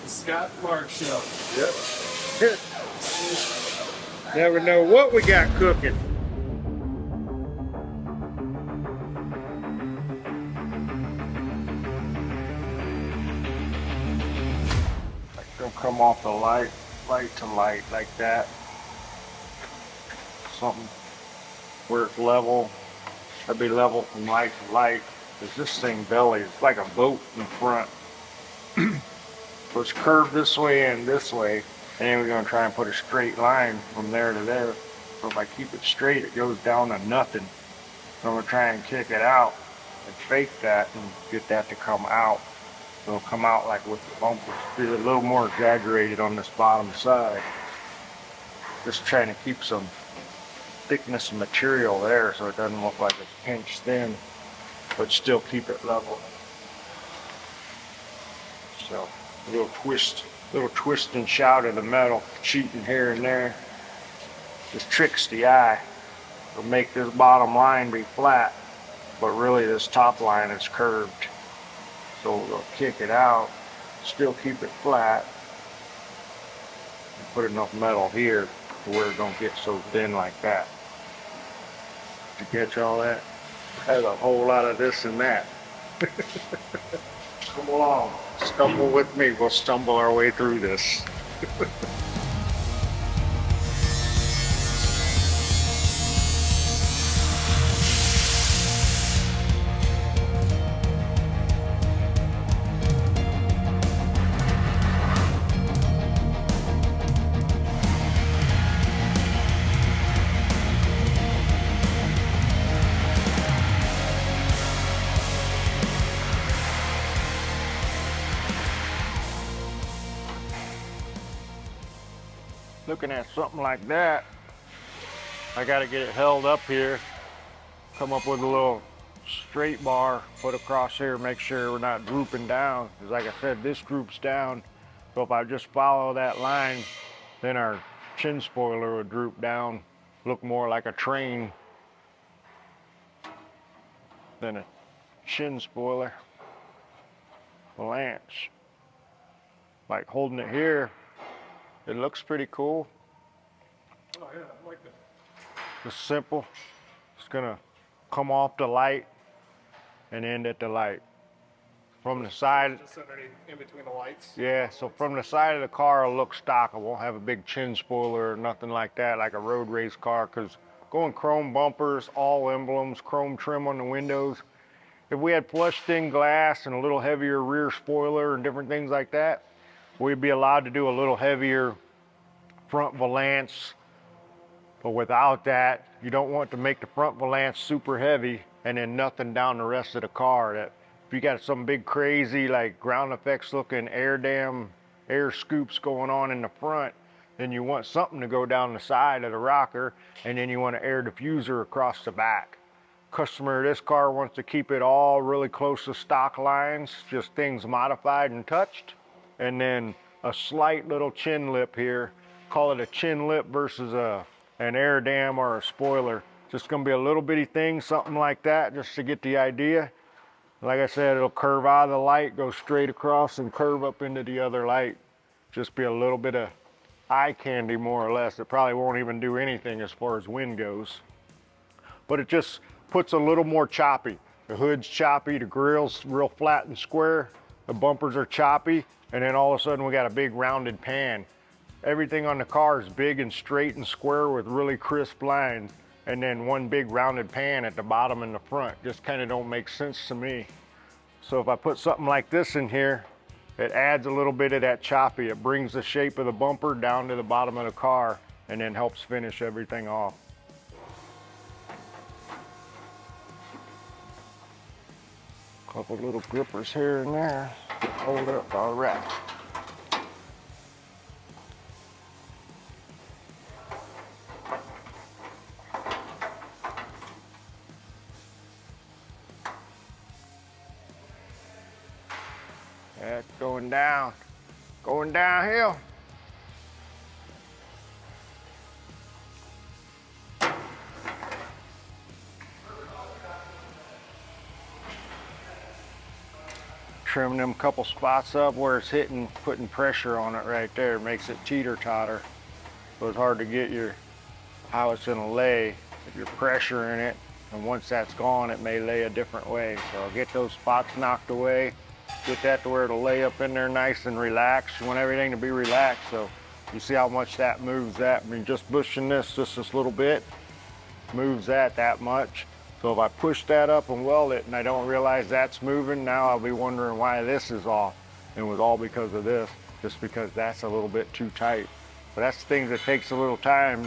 Scott Mark Show. Yep. Never know what we got cooking. Like they'll come off the light to light like that. Something where it's level. That'd be level from light to light. Cause this thing belly is like a boat in the front. So it's curved this way and this way. And then we're gonna try and put a straight line from there to there. So if I keep it straight, it goes down to nothing. So I'm gonna try and kick it out and fake that and get that to come out. So it'll come out like with the bumpers. Be a little more exaggerated on this bottom side. Just trying to keep some thickness of material there so it doesn't look like it's pinched thin, but still keep it level. So a little twist and shout of the metal, cheating here and there. Just tricks the eye. It'll make this bottom line be flat, but really this top line is curved. So we'll kick it out, still keep it flat, and put enough metal here to where it don't get so thin like that. Did you catch all that? There's a whole lot of this and that. Come along, stumble with me. We'll stumble our way through this. Looking at something like that, I got to get it held up here, come up with a little straight bar, put across here, make sure we're not drooping down. Because like I said, this droops down. So if I just follow that line, then our chin spoiler would droop down, look more like a train than a chin spoiler. Valance. Like holding it here, it looks pretty cool. Oh yeah, I like that. Just simple. It's gonna come off the light and end at the light. From the side, Just underneath, in between the lights. yeah, so from the side of the car it'll look stock. It won't have a big chin spoiler or nothing like that, like a road race car, because going chrome bumpers, all emblems, chrome trim on the windows. If we had flush thin glass and a little heavier rear spoiler and different things like that, we'd be allowed to do a little heavier front valance. But without that, you don't want to make the front valance super heavy and then nothing down the rest of the car. That if you got some big crazy like ground effects looking air scoops going on in the front, then you want something to go down the side of the rocker, and then you want an air diffuser across the back. Customer of this car wants to keep it all really close to stock lines, just things modified and touched, and then a slight little chin lip here. Call it a chin lip versus an air dam or a spoiler. Just gonna be a little bitty thing, something like that, just to get the idea. Like I said, it'll curve out of the light, go straight across and curve up into the other light. Just be a little bit of eye candy, more or less. It probably won't even do anything as far as wind goes. But it just puts a little more choppy. The hood's choppy, the grill's real flat and square, the bumpers are choppy, and then all of a sudden we got a big rounded pan. Everything on the car is big and straight and square with really crisp lines, and then one big rounded pan at the bottom and the front. Just kind of don't make sense to me. So if I put something like this in here, it adds a little bit of that choppy. It brings the shape of the bumper down to the bottom of the car and then helps finish everything off. Couple little grippers here and there. Hold up, all right. That's going downhill. trim them couple spots up where it's hitting, putting pressure on it right there. Makes it teeter-totter. So it's hard to get how it's gonna lay if you're pressuring it. And once that's gone, it may lay a different way. So I'll get those spots knocked away, get that to where it'll lay up in there nice and relaxed. You want everything to be relaxed. So you see how much that moves that. I mean, just pushing this just this little bit moves that much. So if I push that up and weld it and I don't realize that's moving, now I'll be wondering why this is off. And it was all because of this, just because that's a little bit too tight. But that's things that takes a little time.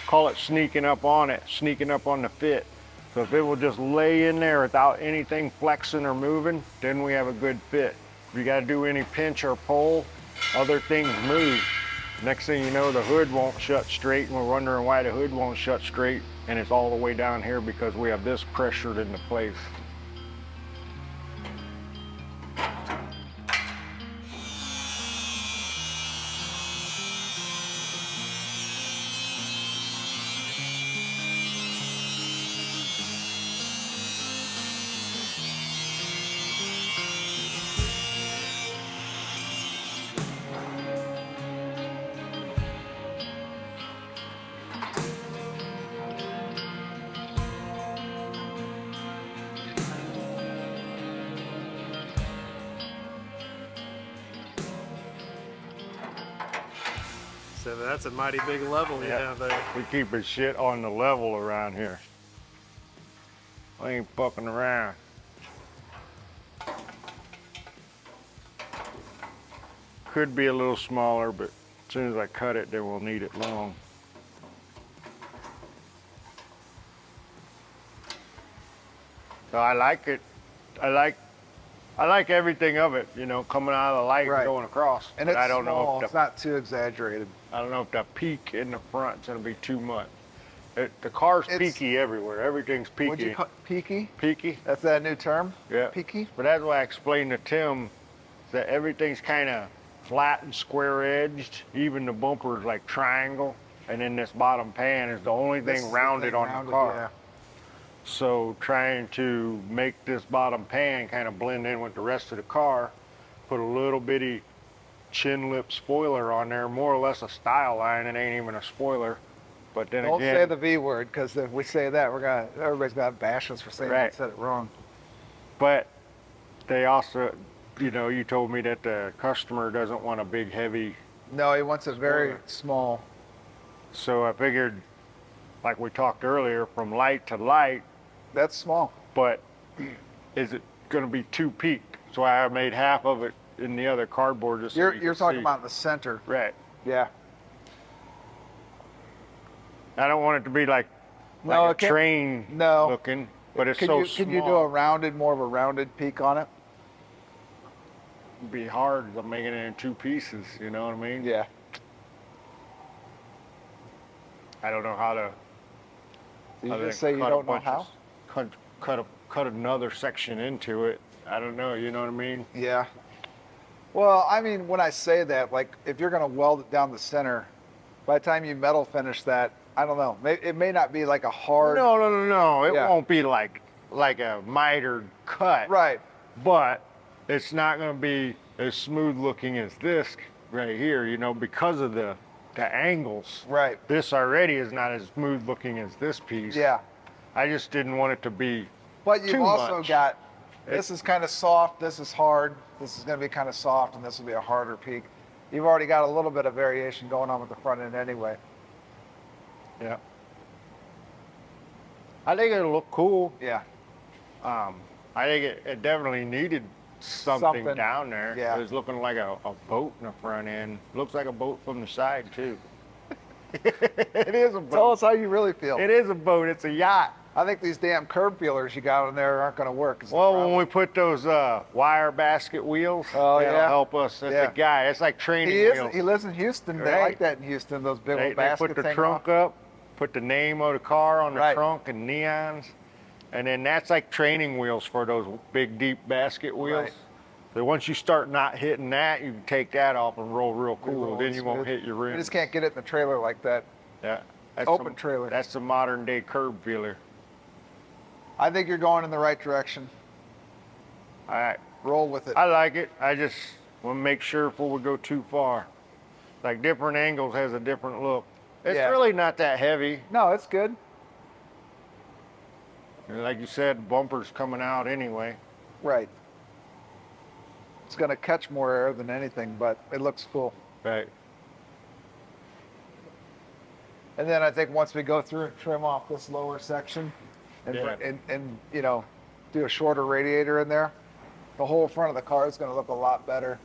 Call it sneaking up on it, sneaking up on the fit. So if it will just lay in there without anything flexing or moving, then we have a good fit. If you gotta do any pinch or pull, other things move. Next thing you know, the hood won't shut straight, and we're wondering why the hood won't shut straight, and it's all the way down here because we have this pressured into place. So that's a mighty big level you have there. We keep his shit on the level around here. I ain't fucking around. Could be a little smaller, but as soon as I cut it, then we'll need it long. So I like it. I like everything of it, you know, coming out of the light Right. and going across. And But it's I don't small, know if it's not too exaggerated. I don't know if the peak in the front's gonna be too much. The car's It's- peaky everywhere. Everything's peaky. What'd you call peaky? Peaky? That's that new term? Yeah. Peaky? But that's why I explained to Tim that everything's kind of flat and square edged. Even the bumper's like triangle. And then this bottom pan is the only This thing is the rounded thing on rounded, the car. yeah. So trying to make this bottom pan kind of blend in with the rest of the car, put a little bitty chin lip spoiler on there, more or less a style line. It ain't even a spoiler. But then Don't again, say the V word, because if we say that, everybody's got to bash us for saying we Right. said it wrong. but they also, you know, you told me that the customer doesn't want a big, heavy. No, he wants it very Spoiler. small. So I figured, like we talked earlier, from light to light, That's small. but is it going to be too peaked? So I made half of it in the other cardboard just so You're you you're can talking see. about the center. Right. Yeah. I don't want it to be like No, a it can't- train no. looking, but it's Can so you small. can you do a rounded, more of a rounded peak on it? It'd be hard. I'm making it in two pieces. You know what I mean? Yeah. I don't know how to. Did you other just than say you cut a don't know bunch how? of- cut another section into it. I don't know. You know what I mean? Yeah. Well, I mean, when I say that, like, if you're going to weld it down the center, by the time you metal finish that, I don't know. It may not be like a hard. No. It Yeah. won't be like a mitered cut. Right. But it's not going to be as smooth looking as this right here. You know, because of the angles. Right. This already is not as smooth looking as this piece. Yeah. I just didn't want it to be. But you've too also much. got, this is kind of soft, this is hard, this is going to be kind of soft, and this will be a harder peak. You've already got a little bit of variation going on with the front end anyway. Yeah. I think it'll look cool. Yeah. I think it definitely needed something Something. down there. Yeah. It was looking like a boat in the front end. Looks like a boat from the side too. It is a boat. Tell us how you really feel. It is a boat. It's a yacht. I think these damn curb feelers you got in there aren't going to work. is the Well, problem. when we put those wire basket wheels, Oh, that'll yeah. help us. It's Yeah. a guy. It's like training he wheels. lives in Houston. They Right. like that in Houston, those big They old baskets. put the hanging trunk off. up, put the name of the car on the Right. trunk and neons, and then that's like training wheels for those big deep basket wheels. Right. So once you start not hitting that, you can take that off and roll real Be cool. rolling Then you won't smooth. hit your You rim. just can't get it in the trailer like that. Yeah, that's Open some- trailer. That's the modern day curb feeler. I think you're going in the right direction. All right, roll with it. I like it. I just want to make sure before we go too far. Like different angles has a different look. It's Yeah. really not that heavy. No, it's good. And like you said, bumper's coming out anyway. Right. It's going to catch more air than anything, but it looks cool. Right. And then I think once we go through and trim off this lower section and, Yeah. and you know, do a shorter radiator in there, the whole front of the car is going to look a lot better.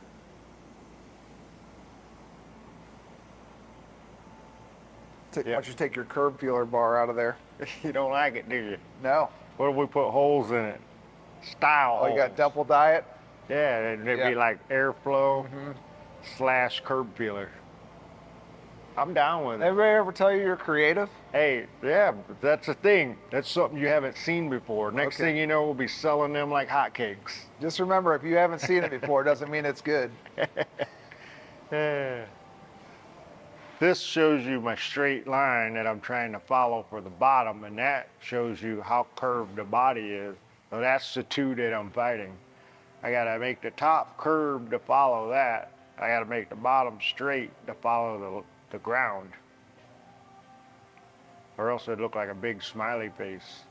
Why don't you take your curb feeler bar out of there? You don't like it, do you? No. What if we put holes in it? Style Oh, you got holes. double diet? Yeah, it'd be Yeah. like airflow / curb feeler. I'm down with it. Everybody ever tell you you're creative? Hey, yeah, that's a thing. That's something you haven't seen before. Next Okay. thing you know, we'll be selling them like hotcakes. Just remember, if you haven't seen it before, it doesn't mean it's good. Yeah. This shows you my straight line that I'm trying to follow for the bottom, and that shows you how curved the body is. So that's the two that I'm fighting. I gotta make the top curved to follow that. I gotta make the bottom straight to follow the ground. Or else it'd look like a big smiley face.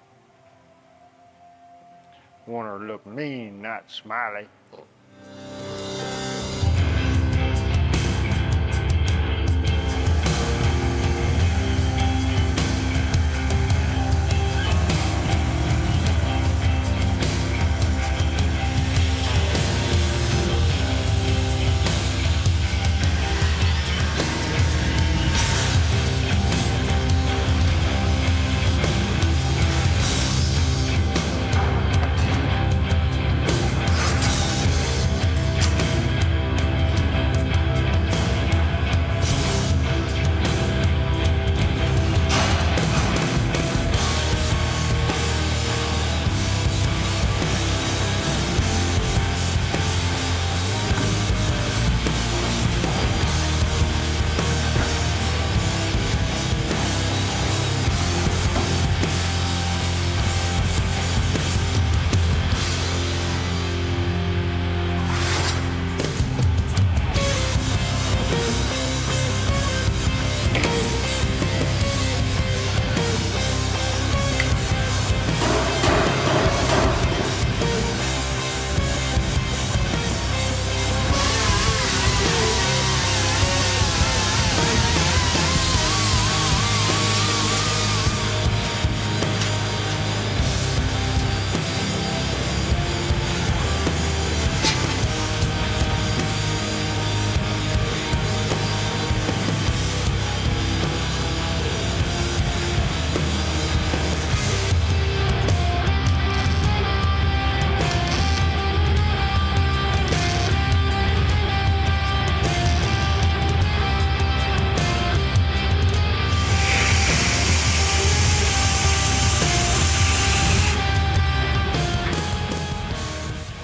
Want her to look mean, not smiley.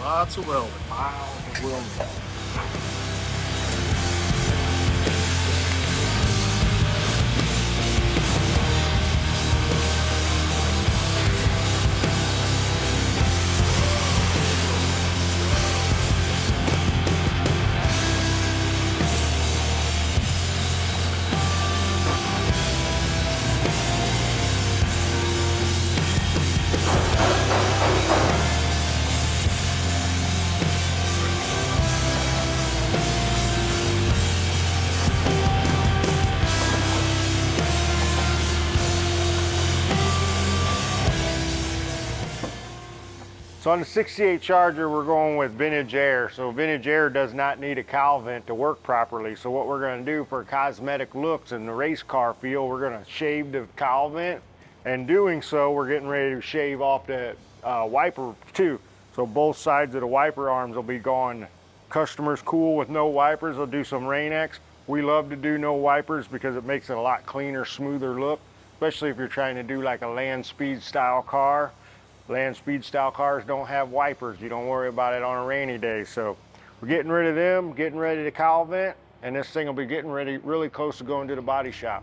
Lots of welding. So on the 68 Charger, we're going with vintage air. So vintage air does not need a cowl vent to work properly. So what we're gonna do for cosmetic looks in the race car feel, we're gonna shave the cowl vent. And doing so, we're getting ready to shave off the wiper too. So both sides of the wiper arms will be gone. Customers cool with no wipers, they'll do some Rain-X. We love to do no wipers because it makes it a lot cleaner, smoother look, especially if you're trying to do like a land speed style car. Land speed style cars don't have wipers. You don't worry about it on a rainy day. So we're getting rid of them, getting ready to cowl vent, and this thing will be getting ready really close to going to the body shop.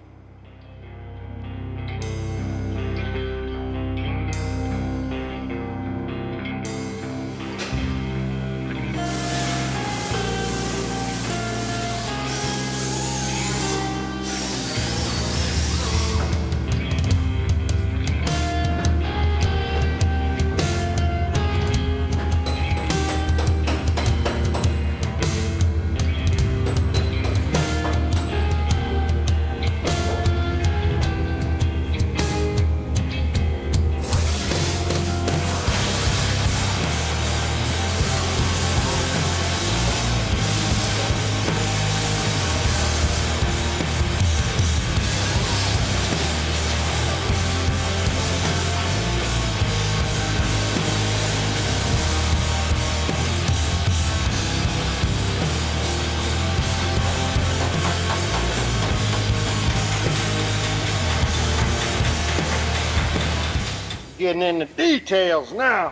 getting into details now.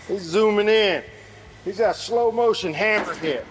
He's zooming in. He's got slow motion hammer hit.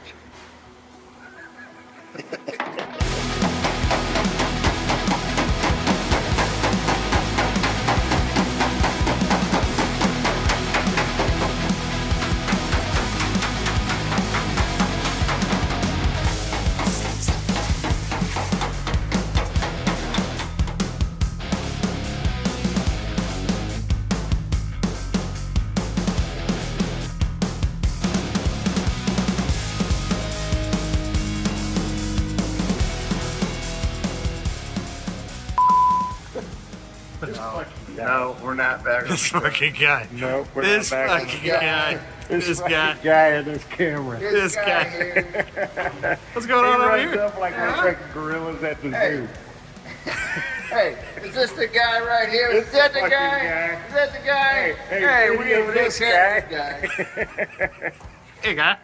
No, we're not back. This fucking guy. No, we're This not back. fucking guy. This guy. Guy in this camera. This guy. What's going He on over runs here? up like we're fucking gorillas at the zoo. Hey, is this the guy right here? Is This that the fucking guy? guy. Is that the guy? Hey, we video ain't this guy. Hey, guy.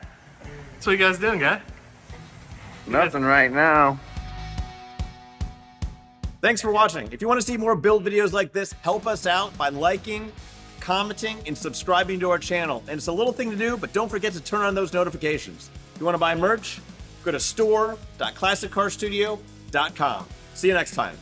So what you guys doing, guy? Nothing right now. Thanks for watching. If you want to see more build videos like this, help us out by liking, commenting, and subscribing to our channel. And it's a little thing to do, but don't forget to turn on those notifications. If you want to buy merch, go to store.classiccarstudio.com. See you next time.